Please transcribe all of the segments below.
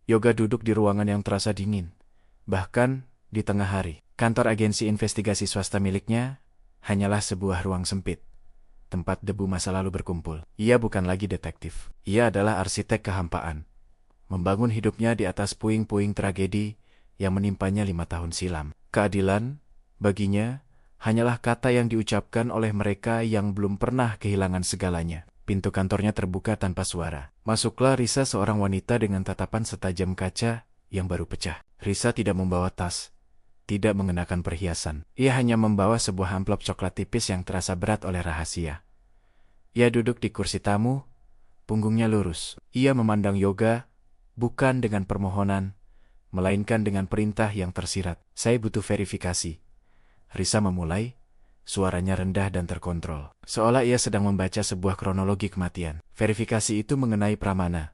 Yoga duduk di ruangan yang terasa dingin. Bahkan di tengah hari, kantor agensi investigasi swasta miliknya hanyalah sebuah ruang sempit, tempat debu masa lalu berkumpul. Ia bukan lagi detektif. Ia adalah arsitek kehampaan, membangun hidupnya di atas puing-puing tragedi yang menimpanya 5 tahun silam. Keadilan, baginya, hanyalah kata yang diucapkan oleh mereka yang belum pernah kehilangan segalanya. Pintu kantornya terbuka tanpa suara. Masuklah Risa, seorang wanita dengan tatapan setajam kaca yang baru pecah. Risa tidak membawa tas, tidak mengenakan perhiasan. Ia hanya membawa sebuah amplop coklat tipis yang terasa berat oleh rahasia. Ia duduk di kursi tamu, punggungnya lurus. Ia memandang Yoga, bukan dengan permohonan, melainkan dengan perintah yang tersirat. Saya butuh verifikasi. Risa memulai, suaranya rendah dan terkontrol, seolah ia sedang membaca sebuah kronologi kematian. Verifikasi itu mengenai Pramana,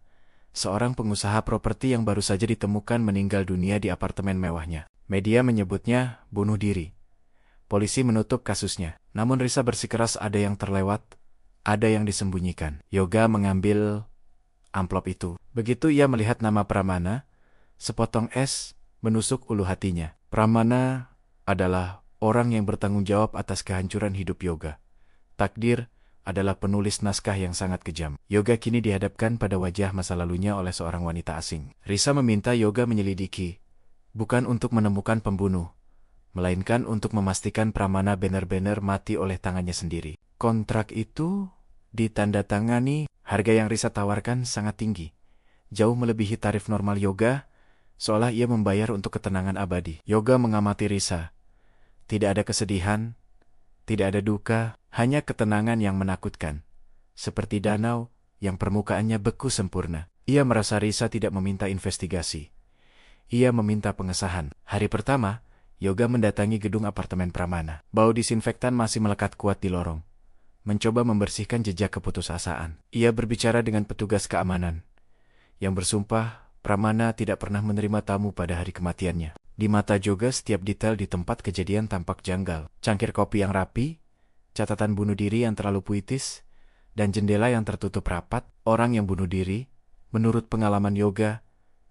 seorang pengusaha properti yang baru saja ditemukan meninggal dunia di apartemen mewahnya. Media menyebutnya bunuh diri. Polisi menutup kasusnya. Namun Risa bersikeras ada yang terlewat, ada yang disembunyikan. Yoga mengambil amplop itu. Begitu ia melihat nama Pramana, sepotong es menusuk ulu hatinya. Pramana adalah orang yang bertanggung jawab atas kehancuran hidup Yoga. Takdir adalah penulis naskah yang sangat kejam. Yoga kini dihadapkan pada wajah masa lalunya oleh seorang wanita asing. Risa meminta Yoga menyelidiki, bukan untuk menemukan pembunuh, melainkan untuk memastikan Pramana benar-benar mati oleh tangannya sendiri. Kontrak itu ditandatangani. Harga yang Risa tawarkan sangat tinggi, jauh melebihi tarif normal Yoga, seolah ia membayar untuk ketenangan abadi. Yoga mengamati Risa. Tidak ada kesedihan, tidak ada duka, hanya ketenangan yang menakutkan. Seperti danau yang permukaannya beku sempurna. Ia merasa Risa tidak meminta investigasi. Ia meminta pengesahan. Hari pertama, Yoga mendatangi gedung apartemen Pramana. Bau disinfektan masih melekat kuat di lorong. Mencoba membersihkan jejak keputusasaan. Ia berbicara dengan petugas keamanan, yang bersumpah Pramana tidak pernah menerima tamu pada hari kematiannya. Di mata Yoga setiap detail di tempat kejadian tampak janggal. Cangkir kopi yang rapi, catatan bunuh diri yang terlalu puitis, dan jendela yang tertutup rapat. Orang yang bunuh diri, menurut pengalaman Yoga,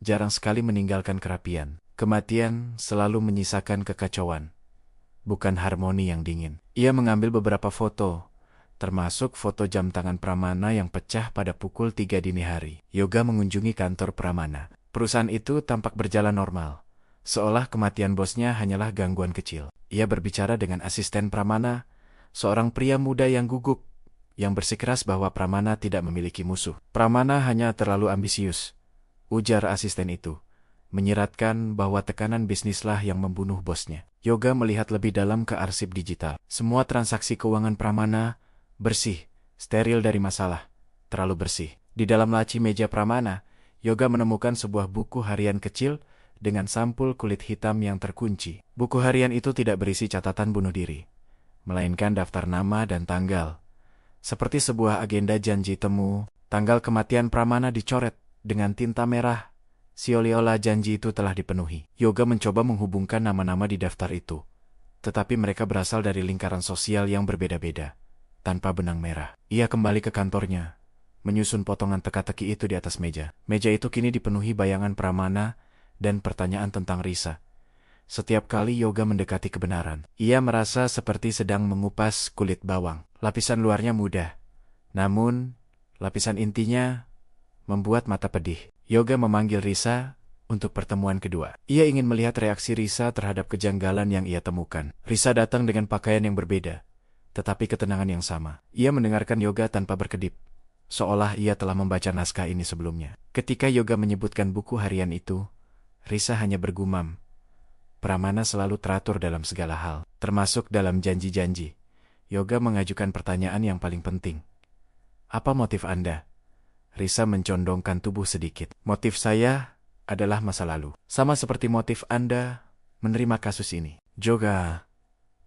jarang sekali meninggalkan kerapian. Kematian selalu menyisakan kekacauan, bukan harmoni yang dingin. Ia mengambil beberapa foto, termasuk foto jam tangan Pramana yang pecah pada pukul 3 dini hari. Yoga mengunjungi kantor Pramana. Perusahaan itu tampak berjalan normal, seolah kematian bosnya hanyalah gangguan kecil. Ia berbicara dengan asisten Pramana, seorang pria muda yang gugup, yang bersikeras bahwa Pramana tidak memiliki musuh. Pramana hanya terlalu ambisius, ujar asisten itu, menyiratkan bahwa tekanan bisnislah yang membunuh bosnya. Yoga melihat lebih dalam ke arsip digital. Semua transaksi keuangan Pramana bersih, steril dari masalah, terlalu bersih. Di dalam laci meja Pramana, Yoga menemukan sebuah buku harian kecil dengan sampul kulit hitam yang terkunci. Buku harian itu tidak berisi catatan bunuh diri, melainkan daftar nama dan tanggal. Seperti sebuah agenda janji temu, tanggal kematian Pramana dicoret dengan tinta merah. Seolah-olah janji itu telah dipenuhi. Yoga mencoba menghubungkan nama-nama di daftar itu, tetapi mereka berasal dari lingkaran sosial yang berbeda-beda, tanpa benang merah. Ia kembali ke kantornya, menyusun potongan teka-teki itu di atas meja. Meja itu kini dipenuhi bayangan Pramana dan pertanyaan tentang Risa. Setiap kali Yoga mendekati kebenaran, ia merasa seperti sedang mengupas kulit bawang. Lapisan luarnya mudah, namun lapisan intinya membuat mata pedih. Yoga memanggil Risa untuk pertemuan kedua. Ia ingin melihat reaksi Risa terhadap kejanggalan yang ia temukan. Risa datang dengan pakaian yang berbeda, tetapi ketenangan yang sama. Ia mendengarkan Yoga tanpa berkedip, seolah ia telah membaca naskah ini sebelumnya. Ketika Yoga menyebutkan buku harian itu, Risa hanya bergumam. Pramana selalu teratur dalam segala hal, termasuk dalam janji-janji. Yoga mengajukan pertanyaan yang paling penting. Apa motif Anda? Risa mencondongkan tubuh sedikit. Motif saya adalah masa lalu. Sama seperti motif Anda menerima kasus ini. Yoga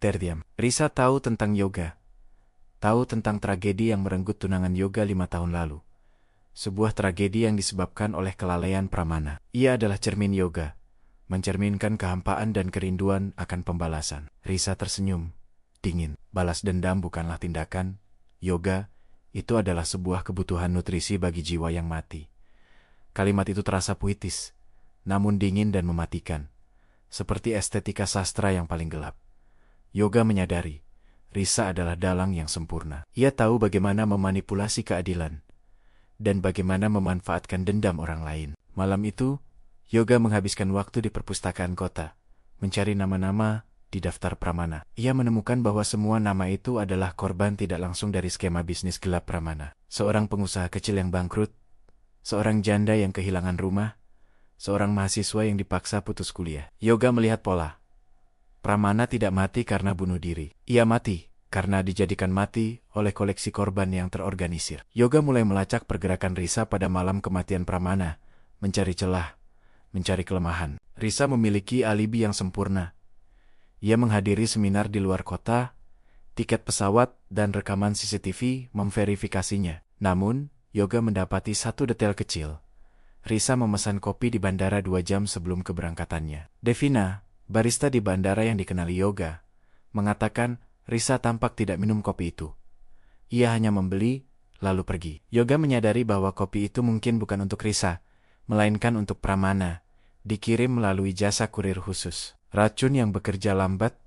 terdiam. Risa tahu tentang Yoga. Tahu tentang tragedi yang merenggut tunangan Yoga 5 tahun lalu. Sebuah tragedi yang disebabkan oleh kelalaian Pramana. Ia adalah cermin Yoga, mencerminkan kehampaan dan kerinduan akan pembalasan. Risa tersenyum, dingin. Balas dendam bukanlah tindakan, Yoga. Itu adalah sebuah kebutuhan nutrisi bagi jiwa yang mati. Kalimat itu terasa puitis, namun dingin dan mematikan. Seperti estetika sastra yang paling gelap. Yoga menyadari, Risa adalah dalang yang sempurna. Ia tahu bagaimana memanipulasi keadilan dan bagaimana memanfaatkan dendam orang lain. Malam itu, Yoga menghabiskan waktu di perpustakaan kota, mencari nama-nama di daftar Pramana. Ia menemukan bahwa semua nama itu adalah korban tidak langsung dari skema bisnis gelap Pramana. Seorang pengusaha kecil yang bangkrut, seorang janda yang kehilangan rumah, seorang mahasiswa yang dipaksa putus kuliah. Yoga melihat pola. Pramana tidak mati karena bunuh diri. Ia mati karena dijadikan mati oleh koleksi korban yang terorganisir. Yoga mulai melacak pergerakan Risa pada malam kematian Pramana, mencari celah, mencari kelemahan. Risa memiliki alibi yang sempurna. Ia menghadiri seminar di luar kota, tiket pesawat dan rekaman CCTV memverifikasinya. Namun, Yoga mendapati satu detail kecil. Risa memesan kopi di bandara 2 jam sebelum keberangkatannya. Devina, barista di bandara yang dikenali Yoga, mengatakan Risa tampak tidak minum kopi itu. Ia hanya membeli, lalu pergi. Yoga menyadari bahwa kopi itu mungkin bukan untuk Risa, melainkan untuk Pramana, dikirim melalui jasa kurir khusus. Racun yang bekerja lambat,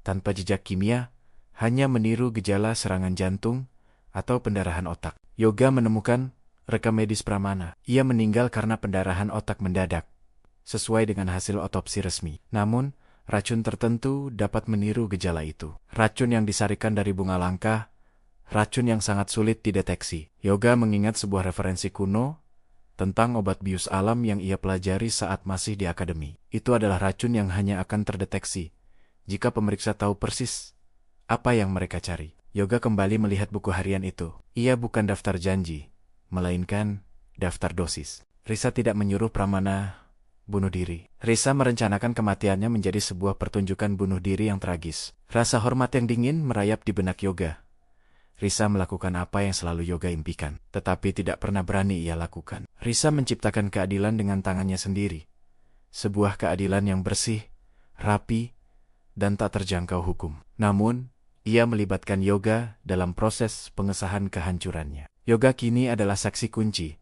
tanpa jejak kimia, hanya meniru gejala serangan jantung atau pendarahan otak. Yoga menemukan rekam medis Pramana. Ia meninggal karena pendarahan otak mendadak, sesuai dengan hasil otopsi resmi. Namun, racun tertentu dapat meniru gejala itu. Racun yang disarikan dari bunga langka, racun yang sangat sulit dideteksi. Yoga mengingat sebuah referensi kuno tentang obat bius alam yang ia pelajari saat masih di akademi. Itu adalah racun yang hanya akan terdeteksi jika pemeriksa tahu persis apa yang mereka cari. Yoga kembali melihat buku harian itu. Ia bukan daftar janji, melainkan daftar dosis. Risa tidak menyuruh Pramana bunuh diri. Risa merencanakan kematiannya menjadi sebuah pertunjukan bunuh diri yang tragis. Rasa hormat yang dingin merayap di benak Yoga. Risa melakukan apa yang selalu Yoga impikan, tetapi tidak pernah berani ia lakukan. Risa menciptakan keadilan dengan tangannya sendiri. Sebuah keadilan yang bersih, rapi, dan tak terjangkau hukum. Namun, ia melibatkan Yoga dalam proses pengesahan kehancurannya. Yoga kini adalah saksi kunci,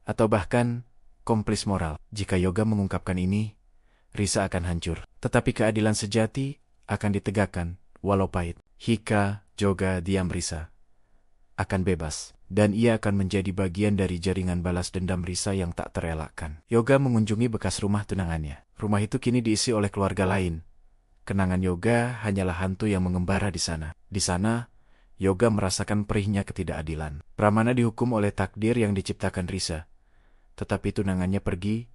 atau bahkan komplis moral. Jika Yoga mengungkapkan ini, Risa akan hancur. Tetapi keadilan sejati akan ditegakkan, walau pahit. Hika, Joga, diam Risa akan bebas, dan ia akan menjadi bagian dari jaringan balas dendam Risa yang tak terelakkan. Yoga mengunjungi bekas rumah tunangannya. Rumah itu kini diisi oleh keluarga lain. Kenangan Yoga hanyalah hantu yang mengembara di sana. Di sana, Yoga merasakan perihnya ketidakadilan. Pramana dihukum oleh takdir yang diciptakan Risa. Tetapi tunangannya pergi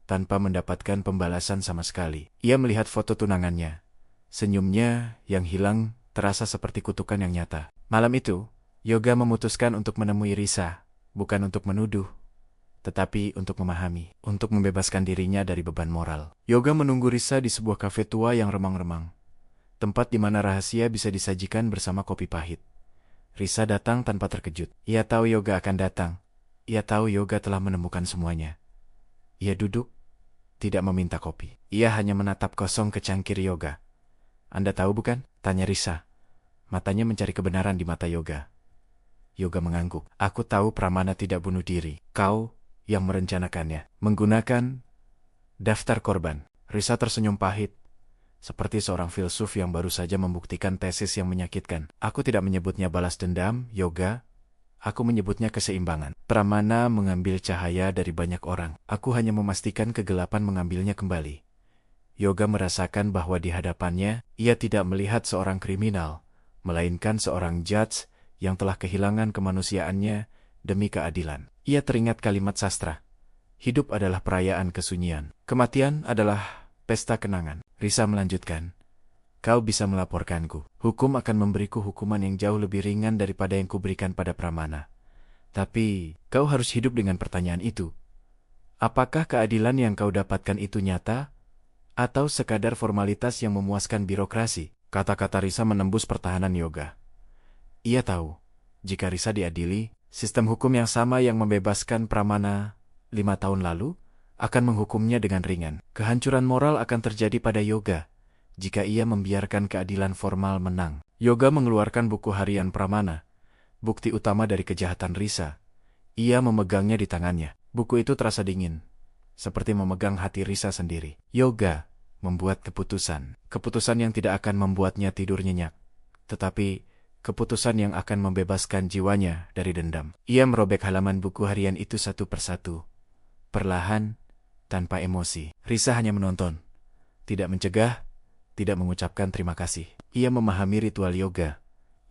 tanpa mendapatkan pembalasan sama sekali. Ia melihat foto tunangannya. Senyumnya yang hilang terasa seperti kutukan yang nyata. Malam itu, Yoga memutuskan untuk menemui Risa, bukan untuk menuduh, tetapi untuk memahami, untuk membebaskan dirinya dari beban moral. Yoga menunggu Risa di sebuah kafe tua yang remang-remang, tempat di mana rahasia bisa disajikan bersama kopi pahit. Risa datang tanpa terkejut. Ia tahu Yoga akan datang. Ia tahu Yoga telah menemukan semuanya. Ia duduk, tidak meminta kopi. Ia hanya menatap kosong ke cangkir Yoga. "Anda tahu bukan?" tanya Risa. Matanya mencari kebenaran di mata Yoga. Yoga mengangguk. "Aku tahu Pramana tidak bunuh diri. Kau yang merencanakannya. Menggunakan daftar korban." Risa tersenyum pahit, seperti seorang filsuf yang baru saja membuktikan tesis yang menyakitkan. "Aku tidak menyebutnya balas dendam, Yoga. Aku menyebutnya keseimbangan. Pramana mengambil cahaya dari banyak orang. Aku hanya memastikan kegelapan mengambilnya kembali." Yoga merasakan bahwa di hadapannya, ia tidak melihat seorang kriminal, melainkan seorang judge yang telah kehilangan kemanusiaannya demi keadilan. Ia teringat kalimat sastra, "Hidup adalah perayaan kesunyian. Kematian adalah pesta kenangan." Risa melanjutkan, "Kau bisa melaporkanku. Hukum akan memberiku hukuman yang jauh lebih ringan daripada yang kuberikan pada Pramana. Tapi, kau harus hidup dengan pertanyaan itu. Apakah keadilan yang kau dapatkan itu nyata? Atau sekadar formalitas yang memuaskan birokrasi?" Kata-kata Risa menembus pertahanan Yoga. Ia tahu, jika Risa diadili, sistem hukum yang sama yang membebaskan Pramana 5 tahun lalu akan menghukumnya dengan ringan. Kehancuran moral akan terjadi pada Yoga jika ia membiarkan keadilan formal menang. Yoga mengeluarkan buku harian Pramana, bukti utama dari kejahatan Risa. Ia memegangnya di tangannya. Buku itu terasa dingin, seperti memegang hati Risa sendiri. Yoga membuat keputusan. Keputusan yang tidak akan membuatnya tidur nyenyak, tetapi keputusan yang akan membebaskan jiwanya dari dendam. Ia merobek halaman buku harian itu satu persatu, perlahan, tanpa emosi. Risa hanya menonton, tidak mencegah, tidak mengucapkan terima kasih. Ia memahami ritual yoga.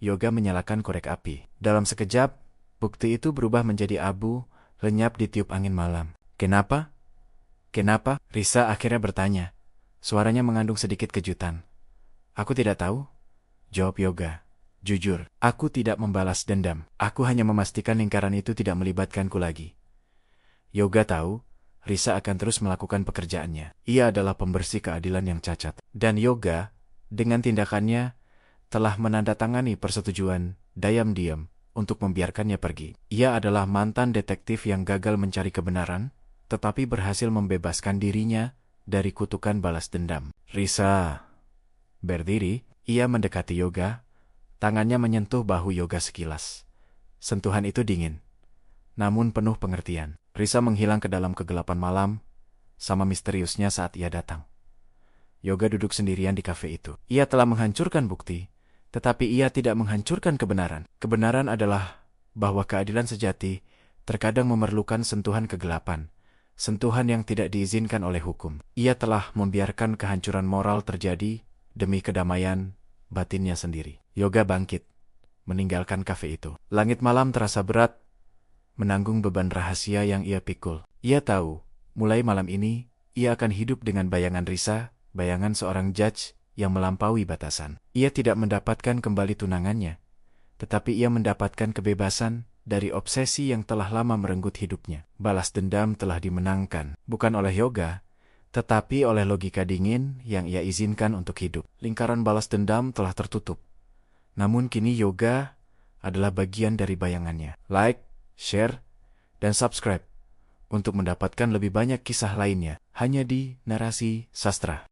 Yoga menyalakan korek api. Dalam sekejap, bukti itu berubah menjadi abu, lenyap ditiup angin malam. Kenapa? Kenapa? Risa akhirnya bertanya. Suaranya mengandung sedikit kejutan. Aku tidak tahu, jawab Yoga. Jujur, aku tidak membalas dendam. Aku hanya memastikan lingkaran itu tidak melibatkanku lagi. Yoga tahu, Risa akan terus melakukan pekerjaannya. Ia adalah pembersih keadilan yang cacat. Dan Yoga, dengan tindakannya, telah menandatangani persetujuan diam-diam untuk membiarkannya pergi. Ia adalah mantan detektif yang gagal mencari kebenaran, tetapi berhasil membebaskan dirinya dari kutukan balas dendam. Risa berdiri, ia mendekati Yoga, tangannya menyentuh bahu Yoga sekilas. Sentuhan itu dingin, namun penuh pengertian. Risa menghilang ke dalam kegelapan malam, sama misteriusnya saat ia datang. Yoga duduk sendirian di kafe itu. Ia telah menghancurkan bukti, tetapi ia tidak menghancurkan kebenaran. Kebenaran adalah bahwa keadilan sejati terkadang memerlukan sentuhan kegelapan, sentuhan yang tidak diizinkan oleh hukum. Ia telah membiarkan kehancuran moral terjadi demi kedamaian batinnya sendiri. Yoga bangkit, meninggalkan kafe itu. Langit malam terasa berat, menanggung beban rahasia yang ia pikul. Ia tahu, mulai malam ini, ia akan hidup dengan bayangan Risa, bayangan seorang judge yang melampaui batasan. Ia tidak mendapatkan kembali tunangannya, tetapi ia mendapatkan kebebasan dari obsesi yang telah lama merenggut hidupnya. Balas dendam telah dimenangkan, bukan oleh Yoga, tetapi oleh logika dingin yang ia izinkan untuk hidup. Lingkaran balas dendam telah tertutup. Namun kini Yoga adalah bagian dari bayangannya. Like, share, dan subscribe untuk mendapatkan lebih banyak kisah lainnya hanya di Narasi Sastra.